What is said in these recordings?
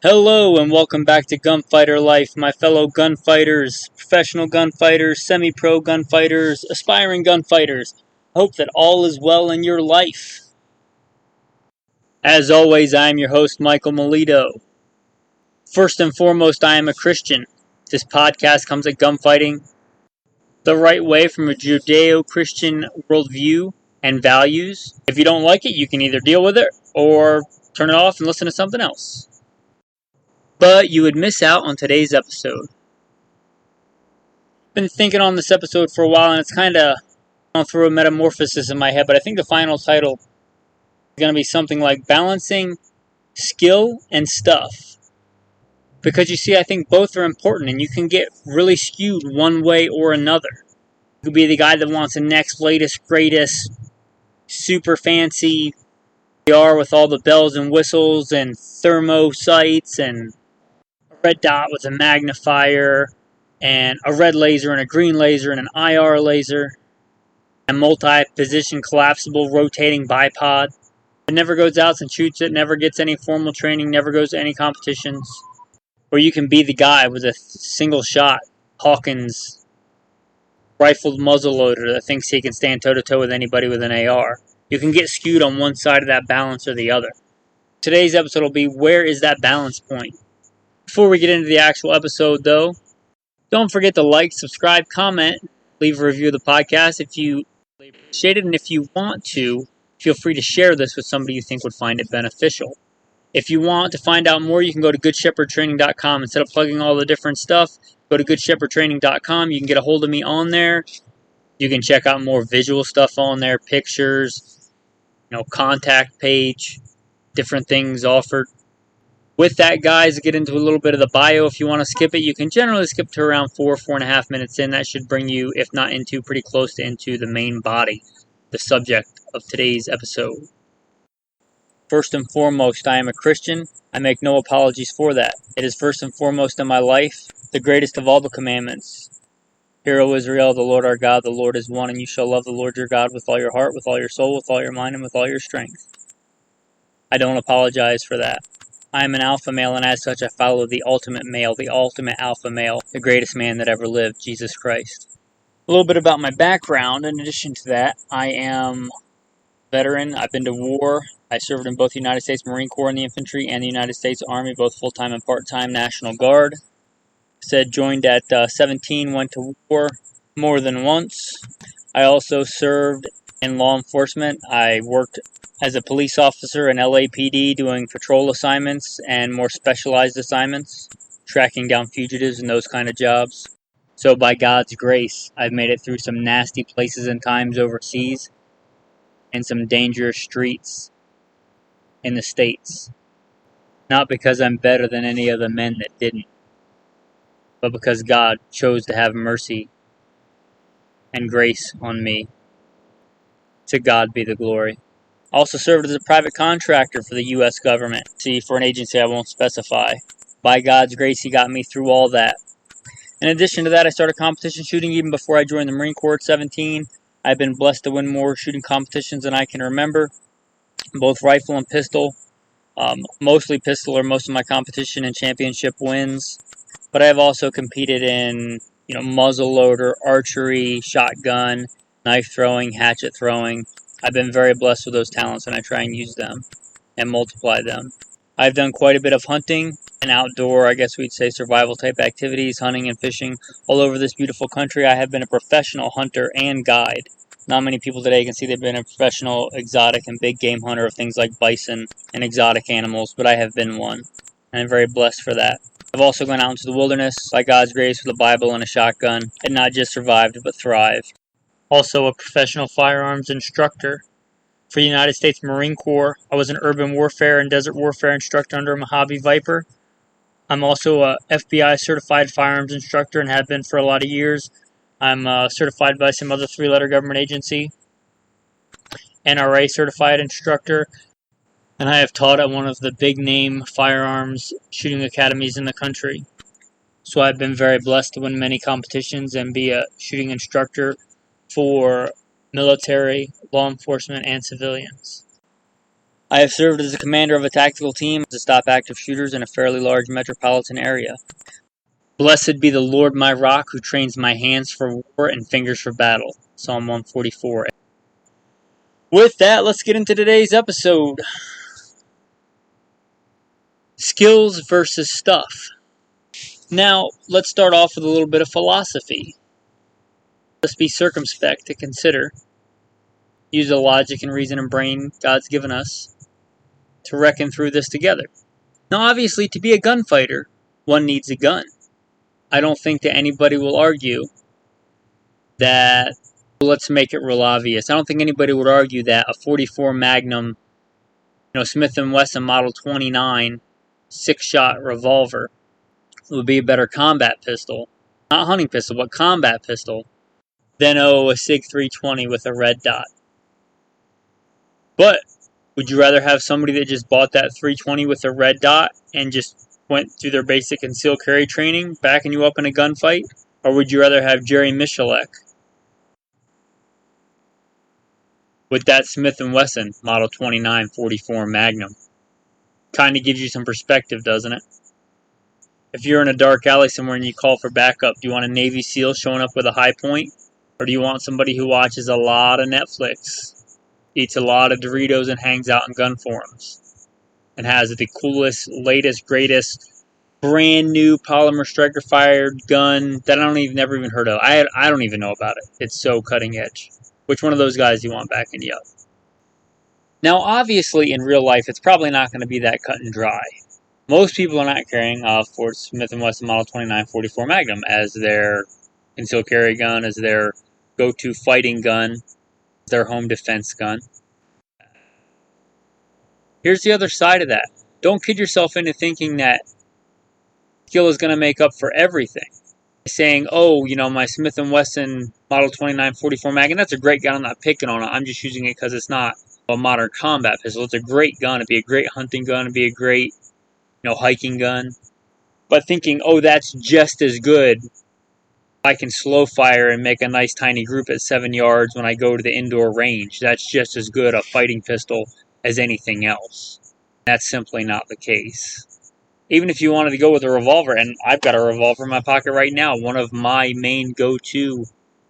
Hello and welcome back to Gunfighter Life, my fellow gunfighters, professional gunfighters, semi-pro gunfighters, aspiring gunfighters. I hope that all is well in your life. As always, I am your host, Michael Melito. First and foremost, I am a Christian. This podcast comes at gunfighting the right way from a Judeo-Christian worldview and values. If you don't like it, you can either deal with it or turn it off and listen to something else. But you would miss out on today's episode. Been thinking on this episode for a while, and it's kind of going through a metamorphosis in my head, but I think the final title is going to be something like Balancing Skill and Stuff. Because you see, I think both are important, and you can get really skewed one way or another. You could be the guy that wants the next, latest, greatest, super fancy VR with all the bells and whistles and thermo sights and red dot with a magnifier, and a red laser and a green laser and an IR laser, and multi-position collapsible rotating bipod. It never goes out and shoots it, never gets any formal training, never goes to any competitions. Or you can be the guy with a single shot Hawkins rifled muzzleloader that thinks he can stand toe-to-toe with anybody with an AR. You can get skewed on one side of that balance or the other. Today's episode will be, where is that balance point? Before we get into the actual episode, though, don't forget to like, subscribe, comment, leave a review of the podcast if you appreciate it, and if you want to, feel free to share this with somebody you think would find it beneficial. If you want to find out more, you can go to goodshepherdtraining.com. Instead of plugging all the different stuff, go to goodshepherdtraining.com. You can get a hold of me on there. You can check out more visual stuff on there, pictures, contact page, different things offered. With that, guys, get into a little bit of the bio. If you want to skip it, you can generally skip to around 4.5 minutes in. That should bring you, if not into, pretty close to into the main body, the subject of today's episode. First and foremost, I am a Christian. I make no apologies for that. It is first and foremost in my life, the greatest of all the commandments. Hear, O Israel, the Lord our God, the Lord is one, and you shall love the Lord your God with all your heart, with all your soul, with all your mind, and with all your strength. I don't apologize for that. I am an alpha male, and as such I follow the ultimate male, the ultimate alpha male, the greatest man that ever lived, Jesus Christ. A little bit about my background. In addition to that, I am a veteran. I've been to war. I served in both the United States Marine Corps in the infantry and the United States Army, both full-time and part-time National Guard. Joined at 17, went to war more than once. I also served in law enforcement. I worked as a police officer in L.A.P.D. doing patrol assignments and more specialized assignments, tracking down fugitives and those kind of jobs. So by God's grace, I've made it through some nasty places and times overseas and some dangerous streets in the States. Not because I'm better than any of the men that didn't, but because God chose to have mercy and grace on me. To God be the glory. Also served as a private contractor for the U.S. government. For an agency I won't specify. By God's grace, He got me through all that. In addition to that, I started competition shooting even before I joined the Marine Corps at 17. I've been blessed to win more shooting competitions than I can remember, both rifle and pistol. Mostly pistol are most of my competition and championship wins. But I have also competed in, muzzleloader, archery, shotgun, knife throwing, hatchet throwing. I've been very blessed with those talents, and I try and use them and multiply them. I've done quite a bit of hunting and outdoor, I guess we'd say, survival-type activities, hunting and fishing all over this beautiful country. I have been a professional hunter and guide. Not many people today can see they've been a professional exotic and big game hunter of things like bison and exotic animals, but I have been one, and I'm very blessed for that. I've also gone out into the wilderness, by God's grace, with a Bible and a shotgun, and not just survived, but thrived. Also a professional firearms instructor. For the United States Marine Corps, I was an urban warfare and desert warfare instructor under a Mojave Viper. I'm also a F.B.I. certified firearms instructor and have been for a lot of years. I'm certified by some other three-letter government agency. N.R.A. certified instructor. And I have taught at one of the big-name firearms shooting academies in the country. So I've been very blessed to win many competitions and be a shooting instructor for military, law enforcement, and civilians. I have served as a commander of a tactical team to stop active shooters in a fairly large metropolitan area. Blessed be the Lord my rock, who trains my hands for war and fingers for battle. Psalm 144. With that, let's get into today's episode. Skills versus stuff. Now, let's start off with a little bit of philosophy. Let's be circumspect to consider. Use the logic and reason and brain God's given us to reckon through this together. Now, obviously, to be a gunfighter, one needs a gun. I don't think that anybody will argue that, let's make it real obvious. I don't think anybody would argue that a .44 Magnum, Smith & Wesson Model 29 6-shot revolver would be a better combat pistol, not hunting pistol, but combat pistol, than a SIG 320 with a red dot. But would you rather have somebody that just bought that 320 with a red dot and just went through their basic concealed carry training, backing you up in a gunfight? Or would you rather have Jerry Michalek with that Smith & Wesson Model 29 44 Magnum? Kind of gives you some perspective, doesn't it? If you're in a dark alley somewhere and you call for backup, do you want a Navy SEAL showing up with a high point? Or do you want somebody who watches a lot of Netflix, eats a lot of Doritos, and hangs out in gun forums, and has the coolest, latest, greatest, brand new polymer striker fired gun that never even heard of? I don't even know about it. It's so cutting edge. Which one of those guys do you want backing you up? Now, obviously, in real life, it's probably not going to be that cut and dry. Most people are not carrying a Ford Smith & Wesson Model 29 44 Magnum as their concealed carry gun, as their go-to fighting gun, their home defense gun. Here's the other side of that. Don't kid yourself into thinking that skill is going to make up for everything. Saying, my Smith & Wesson Model 29 44 Magnum, that's a great gun, I'm not picking on it, I'm just using it because it's not a modern combat pistol. It's a great gun, it'd be a great hunting gun, it'd be a great hiking gun. But thinking, that's just as good, I can slow fire and make a nice tiny group at 7 yards when I go to the indoor range. That's just as good a fighting pistol as anything else. That's simply not the case. Even if you wanted to go with a revolver, and I've got a revolver in my pocket right now, one of my main go-to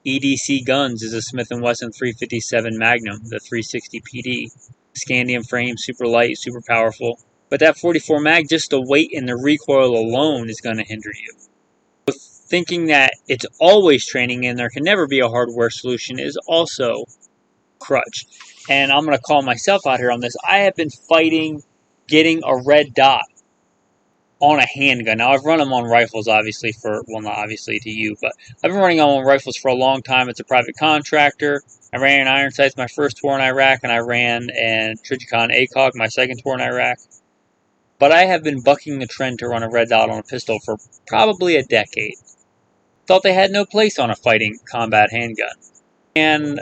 EDC guns is a Smith & Wesson 357 Magnum, the 360 PD. Scandium frame, super light, super powerful. But that 44 mag, just the weight and the recoil alone is going to hinder you. Thinking that it's always training and there can never be a hardware solution is also crutch. And I'm going to call myself out here on this. I have been fighting getting a red dot on a handgun. Now, I've run them on rifles, obviously, not obviously to you, but I've been running them on rifles for a long time. It's a private contractor. I ran an iron sights my first tour in Iraq, and I ran an Trijicon ACOG my second tour in Iraq. But I have been bucking the trend to run a red dot on a pistol for probably a decade. Thought they had no place on a fighting combat handgun. And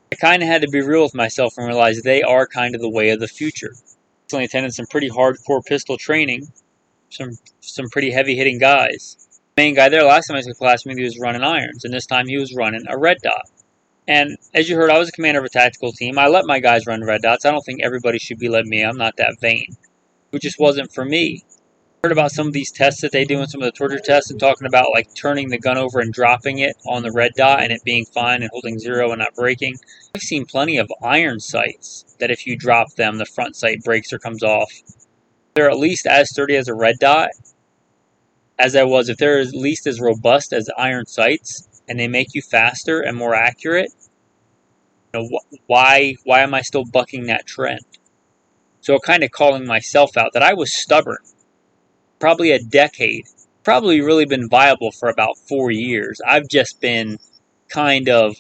I kind of had to be real with myself and realize they are kind of the way of the future. I attended some pretty hardcore pistol training, some pretty heavy-hitting guys. The main guy there, last time I took class with me, he was running irons, and this time he was running a red dot. And as you heard, I was a commander of a tactical team. I let my guys run red dots. I don't think everybody should be letting me. I'm not that vain. It just wasn't for me. I heard about some of these tests that they do and some of the torture tests and talking about like turning the gun over and dropping it on the red dot and it being fine and holding zero and not breaking. I've seen plenty of iron sights that if you drop them, the front sight breaks or comes off. They're at least as sturdy as a red dot as I was. If they're at least as robust as iron sights and they make you faster and more accurate, why am I still bucking that trend? So kind of calling myself out that I was stubborn. Probably a decade. Probably really been viable for about 4 years. I've just been kind of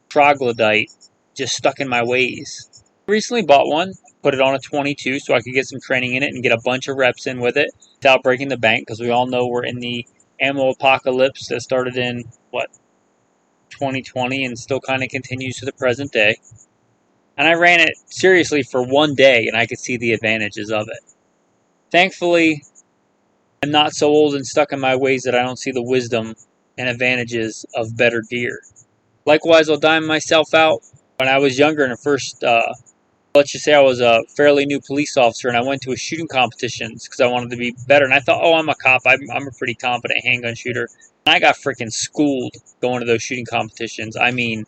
troglodyte, just stuck in my ways. I recently bought one, put it on a 22 so I could get some training in it and get a bunch of reps in with it without breaking the bank, because we all know we're in the ammo apocalypse that started in, 2020 and still kind of continues to the present day. And I ran it seriously for 1 day, and I could see the advantages of it. Thankfully, I'm not so old and stuck in my ways that I don't see the wisdom and advantages of better gear. Likewise, I'll dime myself out. When I was younger and first let's just say I was a fairly new police officer and I went to a shooting competitions because I wanted to be better. And I thought, oh, I'm a cop. I'm a pretty competent handgun shooter. And I got freaking schooled going to those shooting competitions. I mean,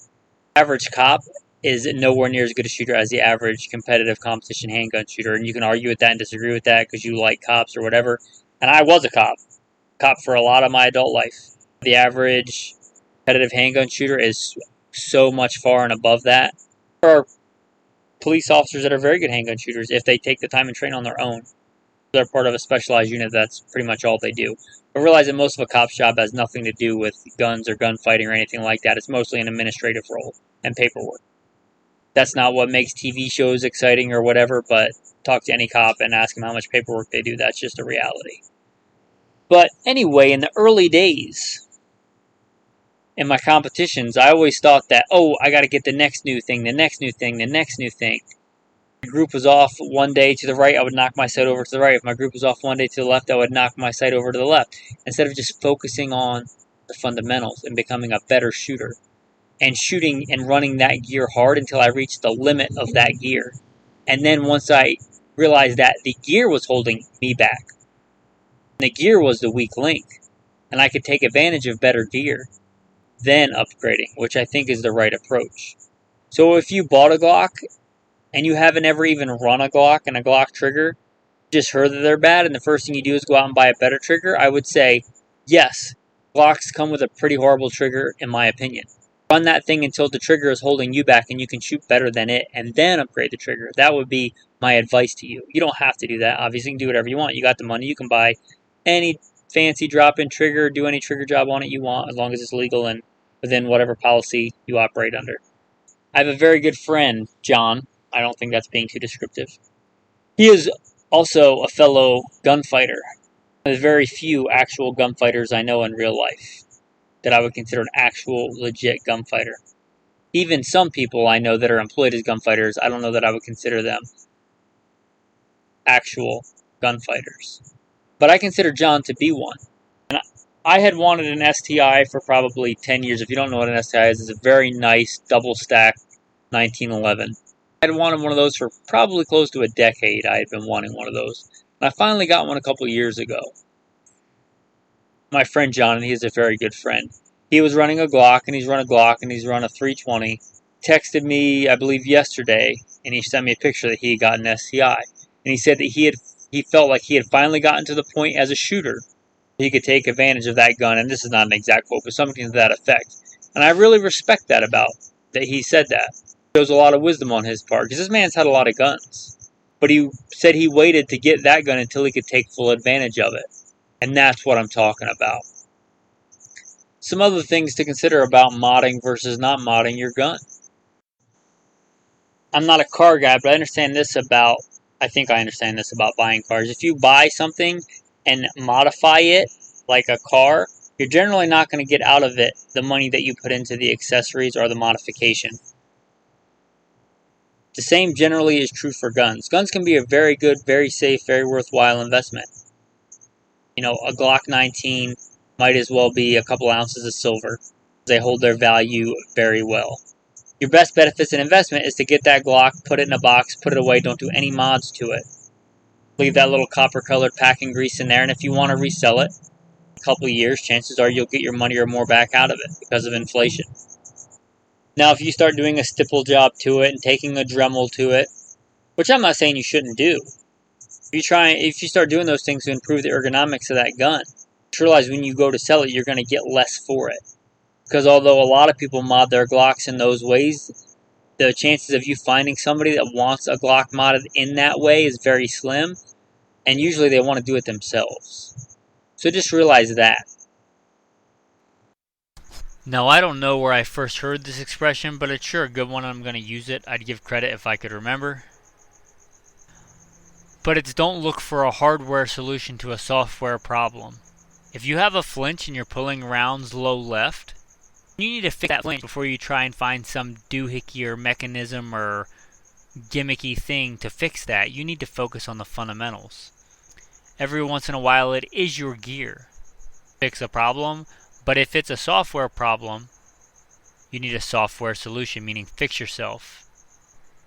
average cop is nowhere near as good a shooter as the average competitive competition handgun shooter. And you can argue with that and disagree with that because you like cops or whatever. And I was a cop for a lot of my adult life. The average competitive handgun shooter is so much far and above that. There are police officers that are very good handgun shooters if they take the time and train on their own. They're part of a specialized unit, that's pretty much all they do. But realize that most of a cop's job has nothing to do with guns or gunfighting or anything like that. It's mostly an administrative role and paperwork. That's not what makes TV shows exciting or whatever, but talk to any cop and ask them how much paperwork they do. That's just a reality. But anyway, in the early days, in my competitions, I always thought that, oh, I got to get the next new thing, the next new thing, the next new thing. If my group was off one day to the right, I would knock my sight over to the right. If my group was off one day to the left, I would knock my sight over to the left. Instead of just focusing on the fundamentals and becoming a better shooter and shooting and running that gear hard until I reached the limit of that gear. And then once I realized that the gear was holding me back, the gear was the weak link, and I could take advantage of better gear, then upgrading, which I think is the right approach. So if you bought a Glock and you haven't ever even run a Glock and a Glock trigger, just heard that they're bad, and the first thing you do is go out and buy a better trigger, I would say, yes, Glocks come with a pretty horrible trigger, in my opinion. Run that thing until the trigger is holding you back and you can shoot better than it, and then upgrade the trigger. That would be my advice to you. You don't have to do that. Obviously, you can do whatever you want. You got the money. You can buy any fancy drop-in trigger, do any trigger job on it you want, as long as it's legal and within whatever policy you operate under. I have a very good friend, John. I don't think that's being too descriptive. He is also a fellow gunfighter. There's very few actual gunfighters I know in real life that I would consider an actual, legit gunfighter. Even some people I know that are employed as gunfighters, I don't know that I would consider them actual gunfighters. But I consider John to be one. And I had wanted an STI for probably 10 years. If you don't know what an STI is, it's a very nice double-stack 1911. I had wanted one of those for probably close to a decade. I had been wanting one of those. And I finally got one a couple years ago. My friend John, and he is a very good friend. He was running a Glock, and he's run a Glock, and he's run a 320. Texted me, I believe, yesterday, and he sent me a picture that he had gotten an STI. And he said that he felt like he had finally gotten to the point as a shooter he could take advantage of that gun. And this is not an exact quote, but something to that effect. And I really respect that about that he said that. It shows a lot of wisdom on his part, because this man's had a lot of guns. But he said he waited to get that gun until he could take full advantage of it. And that's what I'm talking about. Some other things to consider about modding versus not modding your gun. I'm not a car guy, but I understand this about buying cars. If you buy something and modify it like a car, you're generally not going to get out of it the money that you put into the accessories or the modification. The same generally is true for guns. Guns can be a very good, very safe, very worthwhile investment. You know, a Glock 19 might as well be a couple ounces of silver. They hold their value very well. Your best bet if it's an investment is to get that Glock, put it in a box, put it away, don't do any mods to it. Leave that little copper-colored packing grease in there, and if you want to resell it in a couple of years, chances are you'll get your money or more back out of it because of inflation. Now, if you start doing a stipple job to it and taking a Dremel to it, which I'm not saying you shouldn't do, if you start doing those things to improve the ergonomics of that gun, just realize when you go to sell it, you're going to get less for it. Because although a lot of people mod their Glocks in those ways, the chances of you finding somebody that wants a Glock modded in that way is very slim, and usually they want to do it themselves. So just realize that. Now, I don't know where I first heard this expression, but it's sure a good one. I'm going to use it. I'd give credit if I could remember. But it's don't look for a hardware solution to a software problem. If you have a flinch and you're pulling rounds low left, you need to fix that flinch before you try and find some doohickey or mechanism or gimmicky thing to fix that. You need to focus on the fundamentals. Every once in a while, it is your gear. Fix a problem, but if it's a software problem, you need a software solution, meaning fix yourself.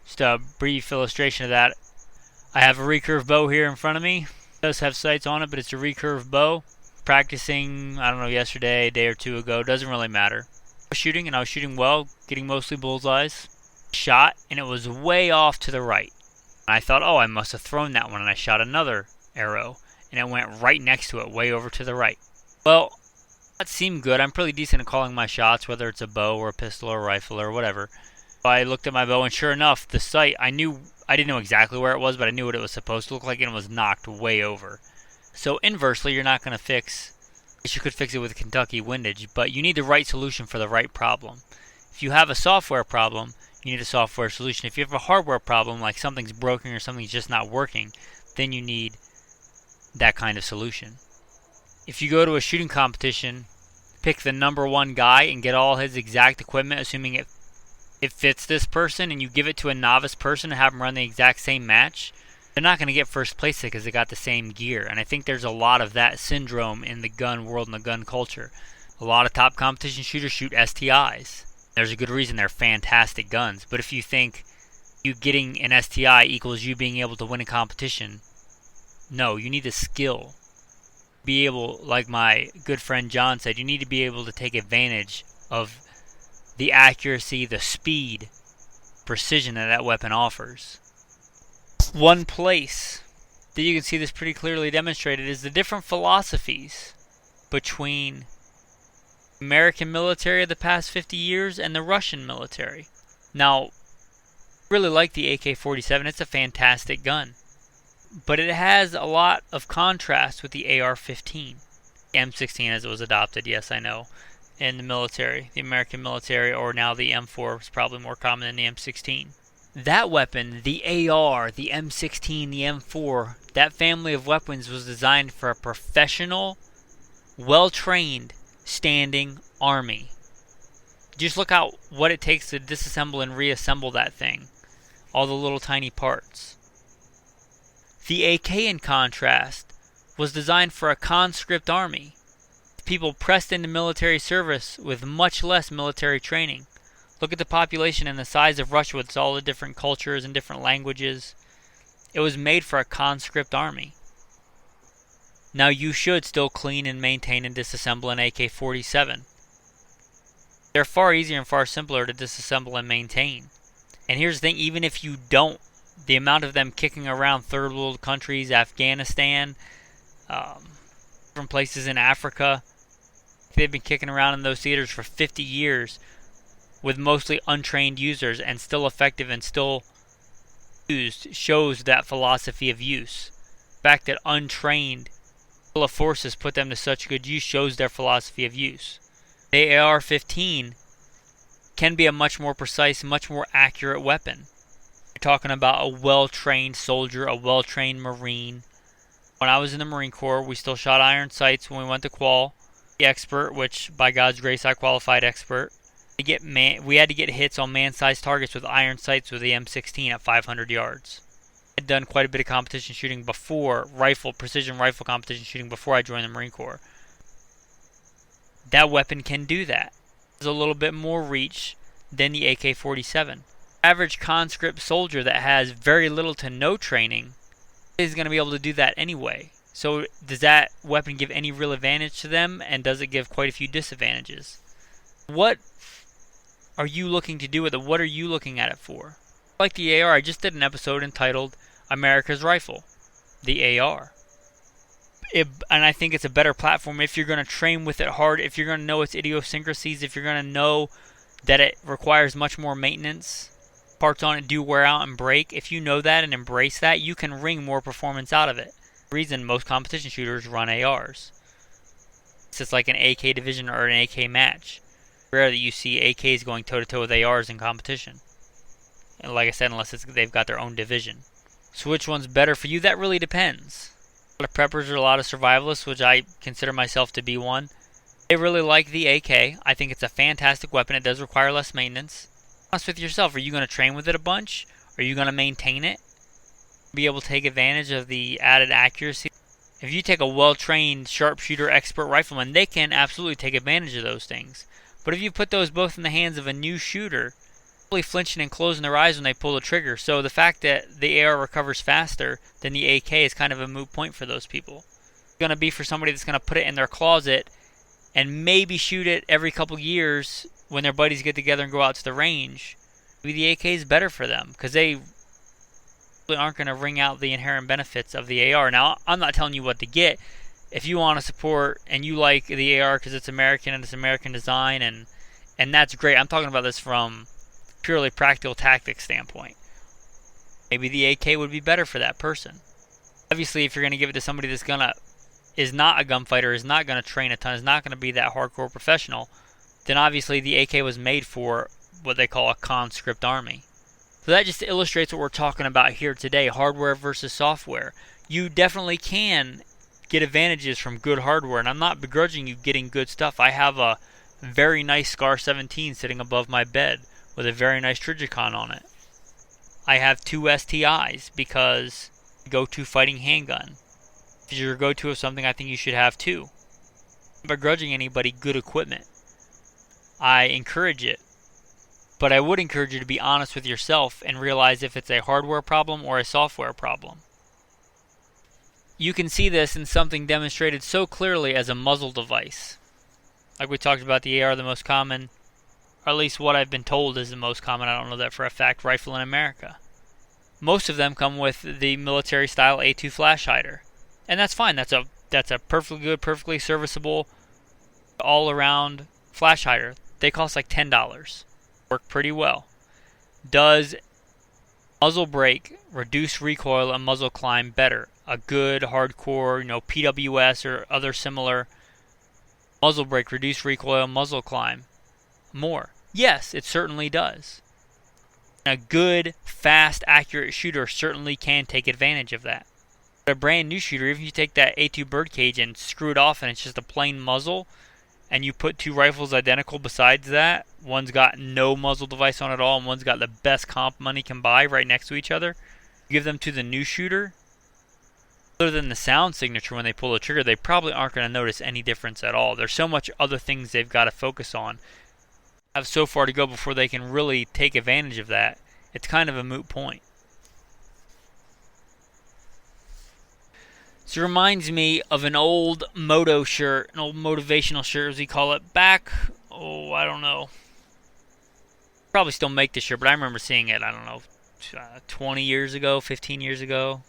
Just a brief illustration of that. I have a recurve bow here in front of me. It does have sights on it, but it's a recurve bow. Practicing, I don't know, yesterday, a day or two ago, doesn't really matter. I was shooting, and I was shooting well, getting mostly bullseyes. Shot, and it was way off to the right. And I thought, oh, I must have thrown that one, and I shot another arrow, and it went right next to it, way over to the right. Well, that seemed good. I'm pretty decent at calling my shots, whether it's a bow or a pistol or a rifle or whatever. So I looked at my bow, and sure enough, the sight, I didn't know exactly where it was, but I knew what it was supposed to look like, and it was knocked way over. So inversely, you're not going to fix, I guess you could fix it with Kentucky windage, but you need the right solution for the right problem. If you have a software problem, you need a software solution. If you have a hardware problem, like something's broken or something's just not working, then you need that kind of solution. If you go to a shooting competition, pick the number one guy and get all his exact equipment, assuming it fits this person, and you give it to a novice person and have them run the exact same match, they're not going to get first place because they got the same gear. And I think there's a lot of that syndrome in the gun world and the gun culture. A lot of top competition shooters shoot STIs. There's a good reason they're fantastic guns. But if you think you getting an STI equals you being able to win a competition, no, you need the skill. Be able, like my good friend John said, you need to be able to take advantage of the accuracy, the speed, precision that weapon offers. One place that you can see this pretty clearly demonstrated is the different philosophies between American military of the past 50 years and the Russian military. Now, I really like the AK-47. It's a fantastic gun. But it has a lot of contrast with the AR-15. The M16 as it was adopted, yes, I know, in the military. The American military, or now the M4, is probably more common than the M16. That weapon, the AR, the M16, the M4, that family of weapons was designed for a professional, well-trained, standing army. Just look out what it takes to disassemble and reassemble that thing. All the little tiny parts. The AK, in contrast, was designed for a conscript army. People pressed into military service with much less military training. Look at the population and the size of Russia with all the different cultures and different languages. It was made for a conscript army. Now you should still clean and maintain and disassemble an AK-47. They're far easier and far simpler to disassemble and maintain. And here's the thing, even if you don't, the amount of them kicking around third world countries, Afghanistan, different places in Africa, they've been kicking around in those theaters for 50 years with mostly untrained users and still effective and still used, shows that philosophy of use. The fact that untrained forces put them to such good use shows their philosophy of use. The AR-15 can be a much more precise, much more accurate weapon. You're talking about a well-trained soldier, a well-trained Marine. When I was in the Marine Corps, we still shot iron sights when we went to qual. The expert, which by God's grace I qualified expert. We had to get hits on man-sized targets with iron sights with the M16 at 500 yards. I'd done quite a bit of competition shooting before, precision rifle competition shooting before I joined the Marine Corps. That weapon can do that. There's a little bit more reach than the AK-47. Average conscript soldier that has very little to no training is going to be able to do that anyway. So does that weapon give any real advantage to them, and does it give quite a few disadvantages? What are you looking to do with it? What are you looking at it for? Like the AR, I just did an episode entitled America's Rifle, the AR. And I think it's a better platform if you're going to train with it hard, if you're going to know its idiosyncrasies, if you're going to know that it requires much more maintenance, parts on it do wear out and break. If you know that and embrace that, you can wring more performance out of it. The reason most competition shooters run ARs. It's like an AK division or an AK match. Rare that you see AKs going toe-to-toe with ARs in competition. And like I said, unless they've got their own division. So which one's better for you? That really depends. A lot of preppers or a lot of survivalists, which I consider myself to be one, they really like the AK. I think it's a fantastic weapon. It does require less maintenance. Be honest with yourself. Are you going to train with it a bunch? Are you going to maintain it? Be able to take advantage of the added accuracy? If you take a well-trained sharpshooter expert rifleman, they can absolutely take advantage of those things. But if you put those both in the hands of a new shooter, flinching and closing their eyes when they pull the trigger. So the fact that the AR recovers faster than the AK is kind of a moot point for those people. It's going to be for somebody that's going to put it in their closet and maybe shoot it every couple years when their buddies get together and go out to the range. Maybe the AK is better for them because they aren't going to ring out the inherent benefits of the AR. Now, I'm not telling you what to get. If you want to support and you like the AR because it's American and it's American design and that's great. I'm talking about this from purely practical tactics standpoint. Maybe the AK would be better for that person. Obviously, if you're going to give it to somebody that's is not a gunfighter, is not going to train a ton, is not going to be that hardcore professional, then obviously the AK was made for what they call a conscript army. So that just illustrates what we're talking about here today, hardware versus software. You definitely can get advantages from good hardware, and I'm not begrudging you getting good stuff. I have a very nice Scar 17 sitting above my bed with a very nice Trijicon on it. I have 2 STIs because go-to fighting handgun. If it's your go-to of something, I think you should have 2. I'm not begrudging anybody good equipment. I encourage it. But I would encourage you to be honest with yourself and realize if it's a hardware problem or a software problem. You can see this in something demonstrated so clearly as a muzzle device. Like we talked about, the AR, the most common, or at least what I've been told is the most common, I don't know that for a fact, rifle in America. Most of them come with the military-style A2 flash hider. And that's fine. That's a perfectly good, perfectly serviceable, all-around flash hider. They cost like $10. Work pretty well. Does muzzle brake, reduce recoil, and muzzle climb better? A good, hardcore, PWS or other similar muzzle brake, reduce recoil, muzzle climb more? Yes, it certainly does. A good, fast, accurate shooter certainly can take advantage of that. But a brand new shooter, even if you take that A2 birdcage and screw it off and it's just a plain muzzle, and you put 2 rifles identical besides that, one's got no muzzle device on at all and one's got the best comp money can buy right next to each other, you give them to the new shooter, other than the sound signature when they pull the trigger, they probably aren't going to notice any difference at all. There's so much other things they've got to focus on. Have so far to go before they can really take advantage of that. It's kind of a moot point. So it reminds me of an old moto shirt, an old motivational shirt as we call it, back, I don't know. Probably still make this shirt, but I remember seeing it, 20 years ago, 15 years ago.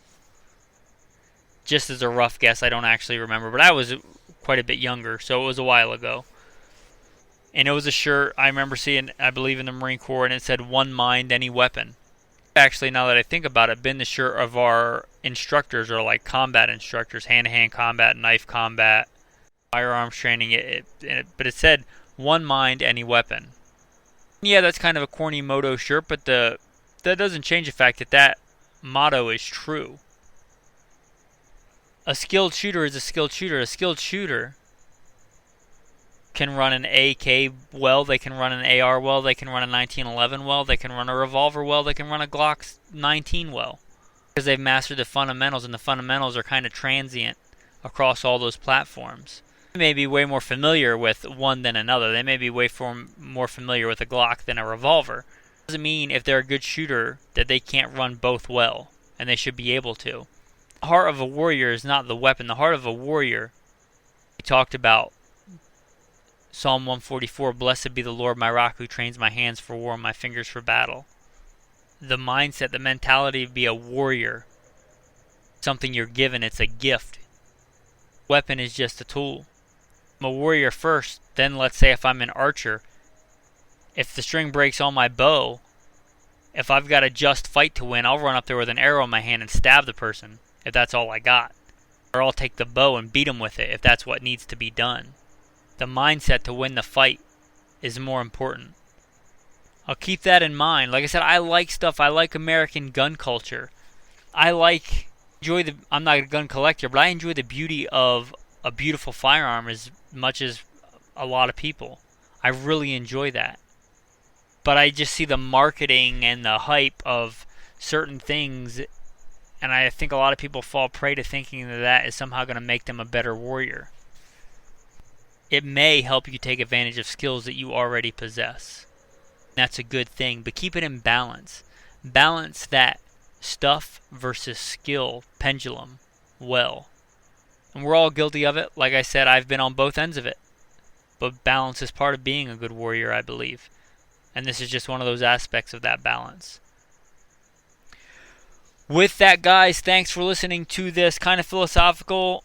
Just as a rough guess, I don't actually remember, but I was quite a bit younger, so it was a while ago. And it was a shirt I remember seeing, I believe, in the Marine Corps, and it said, "One mind, any weapon." Actually, now that I think about it, been the shirt of our instructors, or like combat instructors, hand-to-hand combat, knife combat, firearms training, but it said, "One mind, any weapon." Yeah, that's kind of a corny moto shirt, but that doesn't change the fact that motto is true. A skilled shooter is a skilled shooter. A skilled shooter can run an AK well, they can run an AR well, they can run a 1911 well, they can run a revolver well, they can run a Glock 19 well. Because they've mastered the fundamentals, and the fundamentals are kind of transient across all those platforms. They may be way more familiar with one than another. They may be way more familiar with a Glock than a revolver. Doesn't mean if they're a good shooter that they can't run both well, and they should be able to. The heart of a warrior is not the weapon. The heart of a warrior, we talked about Psalm 144, "Blessed be the Lord my rock, who trains my hands for war and my fingers for battle." The mindset, the mentality to be a warrior, something you're given, it's a gift. Weapon is just a tool. I'm a warrior first, then let's say if I'm an archer, if the string breaks on my bow, if I've got a just fight to win, I'll run up there with an arrow in my hand and stab the person, if that's all I got. Or I'll take the bow and beat them with it, if that's what needs to be done. The mindset to win the fight is more important. I'll keep that in mind. Like I said, I like stuff. I like American gun culture. I'm not a gun collector, but I enjoy the beauty of a beautiful firearm as much as a lot of people. I really enjoy that. But I just see the marketing and the hype of certain things, and I think a lot of people fall prey to thinking that is somehow going to make them a better warrior. It may help you take advantage of skills that you already possess. That's a good thing, but keep it in balance. Balance that stuff versus skill pendulum well. And we're all guilty of it. Like I said, I've been on both ends of it. But balance is part of being a good warrior, I believe. And this is just one of those aspects of that balance. With that, guys, thanks for listening to this kind of philosophical,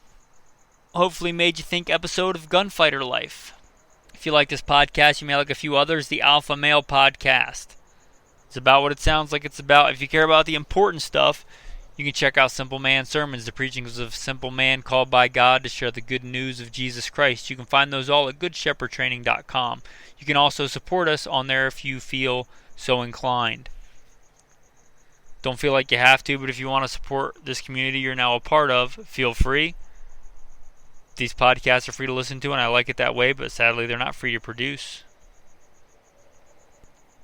hopefully made you think episode of Gunfighter Life. If you like this podcast, you may like a few others. The Alpha Male Podcast. It's about what it sounds like it's about. If you care about the important stuff, you can check out Simple Man Sermons, the preachings of a simple man called by God to share the good news of Jesus Christ. You can find those all at goodshepherdtraining.com. You can also support us on there if you feel so inclined. Don't feel like you have to, but if you want to support this community you're now a part of, feel free. These podcasts are free to listen to, and I like it that way, but sadly they're not free to produce,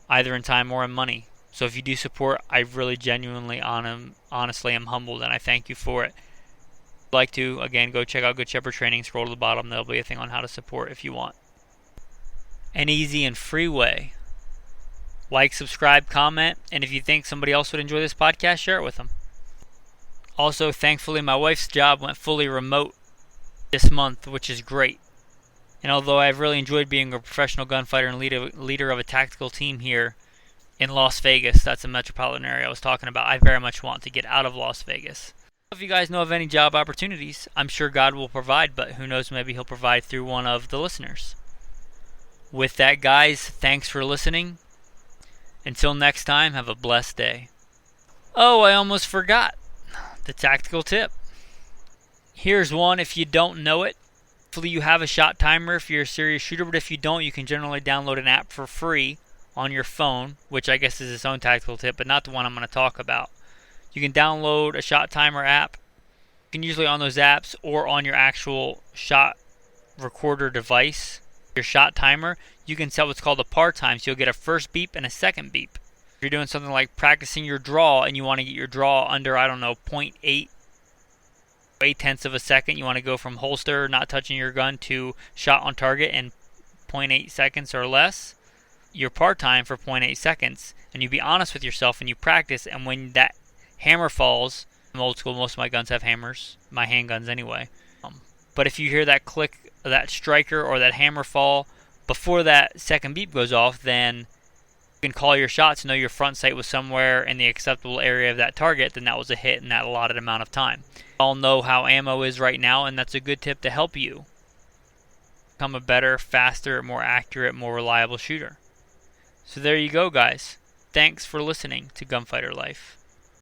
either in time or in money. So if you do support, I really genuinely, honestly am humbled, and I thank you for it. If you'd like to, again, go check out Good Shepherd Training, scroll to the bottom, there'll be a thing on how to support if you want. An easy and free way. Like, subscribe, comment, and if you think somebody else would enjoy this podcast, share it with them. Also, thankfully, my wife's job went fully remote this month, which is great. And although I've really enjoyed being a professional gunfighter and leader of a tactical team here in Las Vegas, that's the metropolitan area I was talking about, I very much want to get out of Las Vegas. If you guys know of any job opportunities, I'm sure God will provide, but who knows, maybe He'll provide through one of the listeners. With that, guys, thanks for listening. Until next time, have a blessed day. Oh, I almost forgot the tactical tip. Here's one if you don't know it. Hopefully you have a shot timer if you're a serious shooter, but if you don't, you can generally download an app for free on your phone, which I guess is its own tactical tip, but not the one I'm going to talk about. You can download a shot timer app. You can usually on those apps or on your actual shot recorder device, your shot timer, you can set what's called a par time, so you'll get a first beep and a second beep. If you're doing something like practicing your draw and you want to get your draw under, 0.8, 0.8 of a second, you want to go from holster, not touching your gun, to shot on target in 0.8 seconds or less, your par time for 0.8 seconds, and you be honest with yourself and you practice, and when that hammer falls, I'm old school, most of my guns have hammers, my handguns anyway, but if you hear that click, that striker or that hammer fall before that second beep goes off, then you can call your shots, know your front sight was somewhere in the acceptable area of that target, then that was a hit in that allotted amount of time. You all know how ammo is right now, and that's a good tip to help you become a better, faster, more accurate, more reliable shooter. So there you go, guys. Thanks for listening to Gunfighter Life.